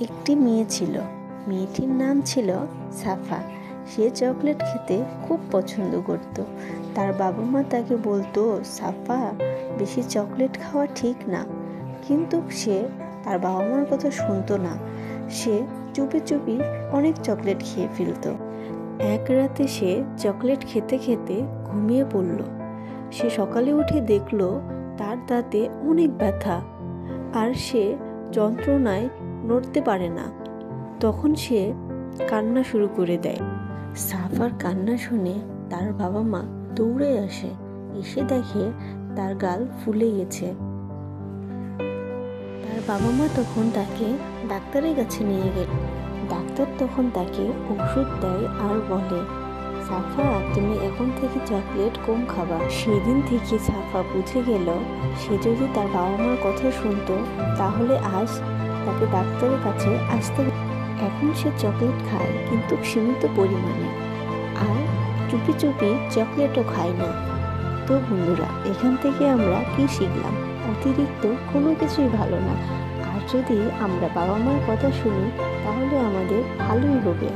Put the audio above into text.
একটি মেয়ে ছিল। মেয়েটির নাম ছিল সাফা। সে চকলেট খেতে খুব পছন্দ করত। তার বাবা মা তাকে বলতো, সাফা, বেশি চকলেট খাওয়া ঠিক না। কিন্তু সে তার বাবা মার কথা শুনতো না। সে চুপি চুপি অনেক চকলেট খেয়ে ফেলত। এক রাতে সে চকলেট খেতে খেতে ঘুমিয়ে পড়ল। সে সকালে উঠে দেখল তার দাঁতে অনেক ব্যথা, আর সে যন্ত্রণায় নড়তে পারে না। তখন সে কান্না শুরু করে দেয়। সাফার কান্না শুনে তার বাবা মা দৌড়ে আসে। এসে দেখে তার গাল ফুলে গেছে। তার বাবা মা তখন তাকে ডাক্তারের কাছে নিয়ে গেল। ডাক্তার তখন তাকে ওষুধ দেয় আর বলে, সাফা, তুমি এখন থেকে চকলেট কম খাবা। সেদিন থেকে সাফা বুঝে গেল, সে যদি তার বাবা মার কথা শুনতো তাহলে আজ তাকে ডাক্তারের কাছে আসতে। এখন সে চকলেট খায়, কিন্তু সীমিত পরিমাণে, আর চুপি চুপি চকলেটও খায় না। তো বন্ধুরা, এখান থেকে আমরা কি শিখলাম? অতিরিক্ত কোনো কিছুই ভালো না। আর যদি আমরা বাবা মার কথা শুনি তাহলে আমাদের ভালোই হবে।